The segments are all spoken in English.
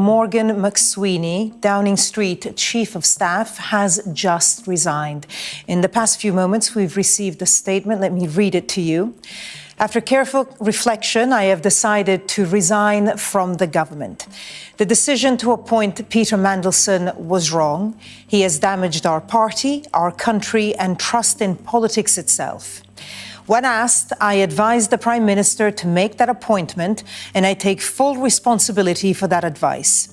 Morgan McSweeney, Downing Street Chief of Staff, has just resigned. In the past few moments, we've received a statement. Let me read it to you. After careful reflection, I have decided to resign from the government. The decision to appoint Peter Mandelson was wrong. He has damaged our party, our country, and trust in politics itself. When asked, I advised the Prime Minister to make that appointment, and I take full responsibility for that advice.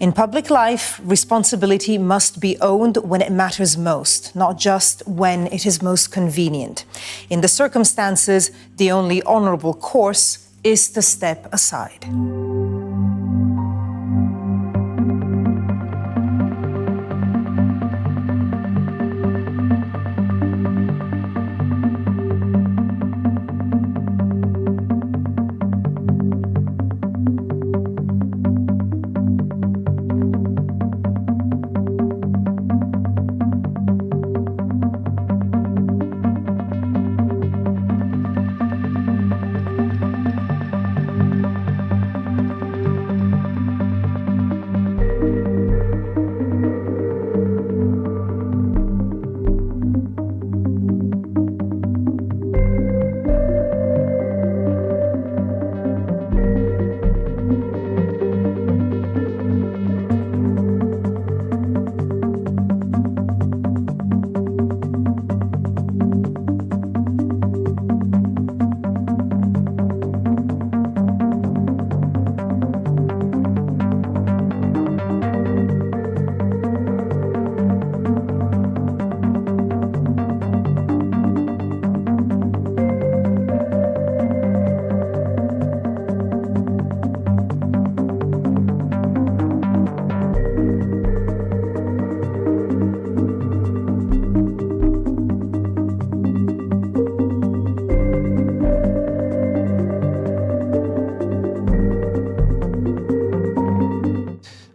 In public life, responsibility must be owned when it matters most, not just when it is most convenient. In the circumstances, the only honourable course is to step aside.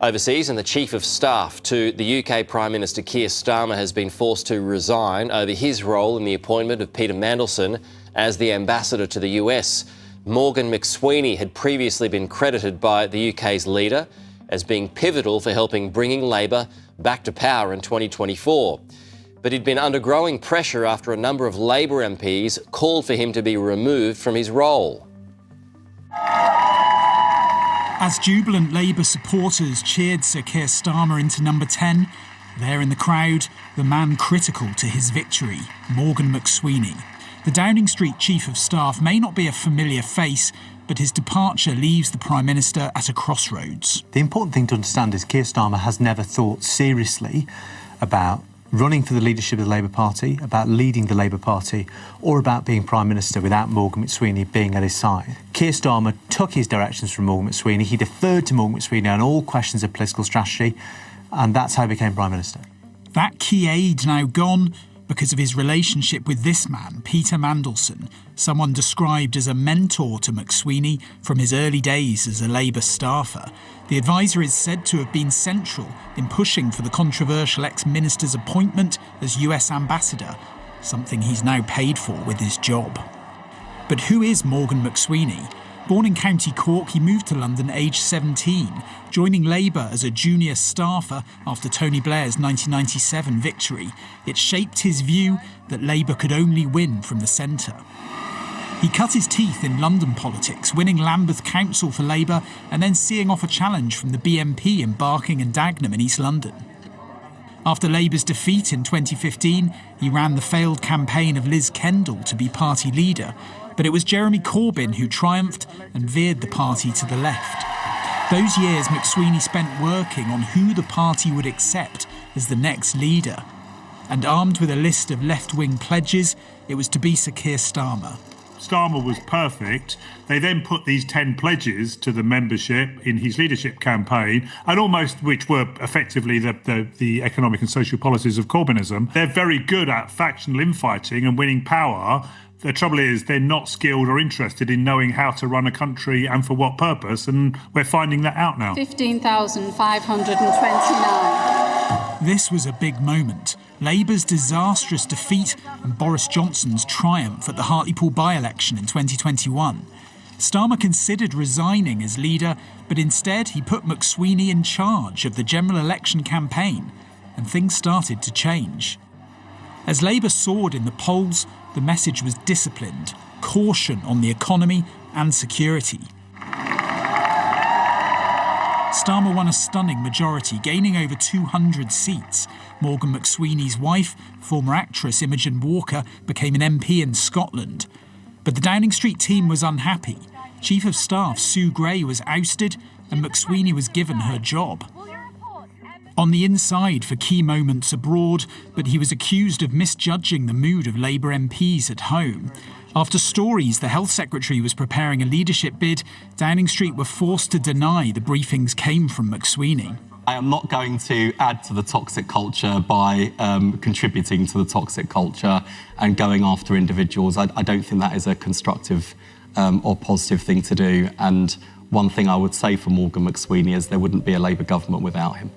Overseas, and the Chief of Staff to the UK Prime Minister Keir Starmer has been forced to resign over his role in the appointment of Peter Mandelson as the ambassador to the US. Morgan McSweeney had previously been credited by the UK's leader as being pivotal for helping bringing Labor back to power in 2024. But he'd been under growing pressure after a number of Labor MPs called for him to be removed from his role. As jubilant Labour supporters cheered Sir Keir Starmer into number 10, there in the crowd, the man critical to his victory, Morgan McSweeney. The Downing Street Chief of Staff may not be a familiar face, but his departure leaves the Prime Minister at a crossroads. The important thing to understand is Keir Starmer has never thought seriously about running for the leadership of the Labour Party, about leading the Labour Party, or about being Prime Minister without Morgan McSweeney being at his side. Keir Starmer took his directions from Morgan McSweeney. He deferred to Morgan McSweeney on all questions of political strategy, and that's how he became Prime Minister. That key aide now gone because of his relationship with this man, Peter Mandelson, someone described as a mentor to McSweeney from his early days as a Labour staffer. The advisor is said to have been central in pushing for the controversial ex-minister's appointment as US ambassador, something he's now paid for with his job. But who is Morgan McSweeney? Born in County Cork, he moved to London aged 17, joining Labour as a junior staffer after Tony Blair's 1997 victory. It shaped his view that Labour could only win from the centre. He cut his teeth in London politics, winning Lambeth Council for Labour and then seeing off a challenge from the BNP in Barking and Dagenham in East London. After Labour's defeat in 2015, he ran the failed campaign of Liz Kendall to be party leader, but it was Jeremy Corbyn who triumphed and veered the party to the left. Those years McSweeney spent working on who the party would accept as the next leader. And armed with a list of left-wing pledges, it was to be Sir Keir Starmer. Starmer was perfect. They then put these 10 pledges to the membership in his leadership campaign, and almost which were effectively the economic and social policies of Corbynism. They're very good at factional infighting and winning power. The trouble is they're not skilled or interested in knowing how to run a country and for what purpose, and we're finding that out now. 15,529. This was a big moment. Labour's disastrous defeat and Boris Johnson's triumph at the Hartlepool by-election in 2021. Starmer considered resigning as leader, but instead he put McSweeny in charge of the general election campaign, and things started to change. As Labour soared in the polls, the message was disciplined, caution on the economy and security. Starmer won a stunning majority, gaining over 200 seats. Morgan McSweeney's wife, former actress Imogen Walker, became an MP in Scotland. But the Downing Street team was unhappy. Chief of Staff Sue Gray was ousted and McSweeny was given her job. On the inside for key moments abroad, but he was accused of misjudging the mood of Labour MPs at home. After stories the Health Secretary was preparing a leadership bid, Downing Street were forced to deny the briefings came from McSweeny. I am not going to add to the toxic culture by contributing to the toxic culture and going after individuals. I don't think that is a constructive or positive thing to do. And one thing I would say for Morgan McSweeny is there wouldn't be a Labour government without him.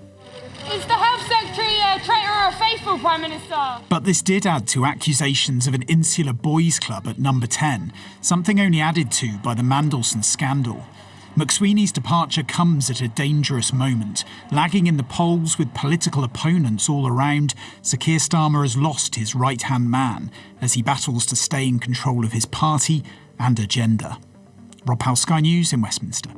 Is the Health Secretary a traitor or a faithful Prime Minister? But this did add to accusations of an insular boys' club at number 10, something only added to by the Mandelson scandal. McSweeney's departure comes at a dangerous moment. Lagging in the polls with political opponents all around, Sir Keir Starmer has lost his right-hand man as he battles to stay in control of his party and agenda. Rob Powell, Sky News in Westminster.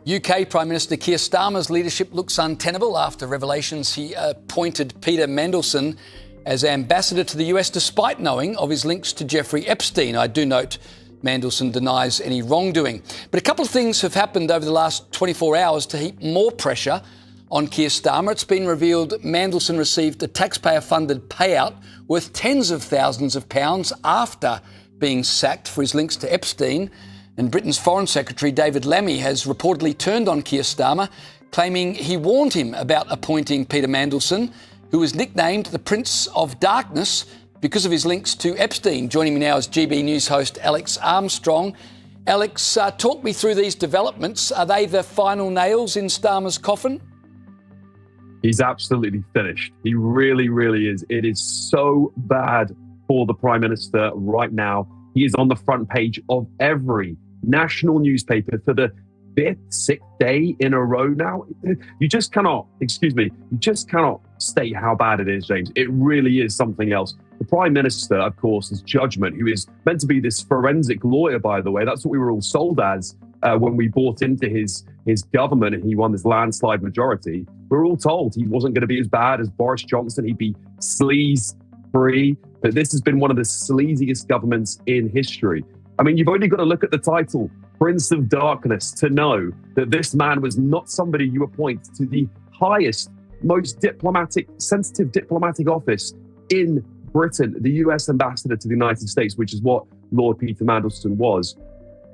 UK Prime Minister Keir Starmer's leadership looks untenable after revelations he appointed Peter Mandelson as ambassador to the US despite knowing of his links to Jeffrey Epstein. I do note Mandelson denies any wrongdoing. But a couple of things have happened over the last 24 hours to heap more pressure on Keir Starmer. It's been revealed Mandelson received a taxpayer-funded payout worth tens of thousands of pounds after being sacked for his links to Epstein. And Britain's Foreign Secretary David Lammy has reportedly turned on Keir Starmer, claiming he warned him about appointing Peter Mandelson, who was nicknamed the Prince of Darkness because of his links to Epstein. Joining me now is GB News host Alex Armstrong. Alex, talk me through these developments. Are they the final nails in Starmer's coffin? He's absolutely finished. He really, really is. It is so bad for the Prime Minister right now. He is on the front page of every national newspaper for the 5th, 6th day in a row now. You just cannot state how bad it is, James. It really is something else. The Prime Minister, of course, is judgment, who is meant to be this forensic lawyer, by the way. That's what we were all sold as when we bought into his government and he won this landslide majority. We were all told he wasn't going to be as bad as Boris Johnson. He'd be sleaze-free. But this has been one of the sleaziest governments in history. I mean, you've only got to look at the title, Prince of Darkness, to know that this man was not somebody you appoint to the highest, most sensitive diplomatic office in Britain, the US ambassador to the United States, which is what Lord Peter Mandelson was.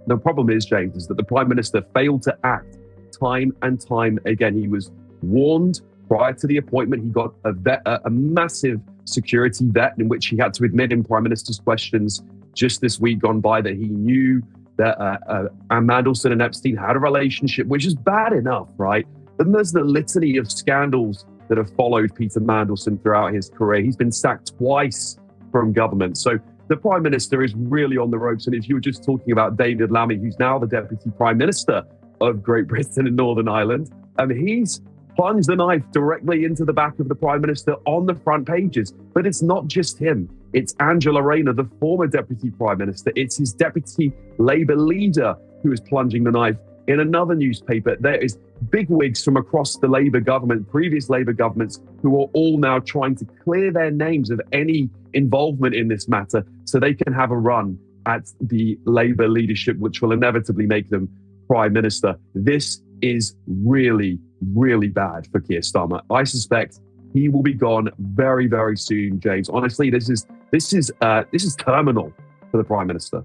The problem is, James, is that the Prime Minister failed to act time and time again. He was warned prior to the appointment. He got a massive security vet in which he had to admit in Prime Minister's questions just this week gone by that he knew that Mandelson and Epstein had a relationship, which is bad enough, right? Then there's the litany of scandals that have followed Peter Mandelson throughout his career. He's been sacked twice from government. So the Prime Minister is really on the ropes. And if you were just talking about David Lammy, who's now the Deputy Prime Minister of Great Britain and Northern Ireland, he's plunged the knife directly into the back of the Prime Minister on the front pages. But it's not just him. It's Angela Rayner, the former Deputy Prime Minister. It's his Deputy Labour leader who is plunging the knife in another newspaper. There is bigwigs from across the Labour government, previous Labour governments, who are all now trying to clear their names of any involvement in this matter so they can have a run at the Labour leadership, which will inevitably make them Prime Minister. This is really, really bad for Keir Starmer. I suspect he will be gone very, very soon, James. Honestly, this is terminal for the Prime Minister.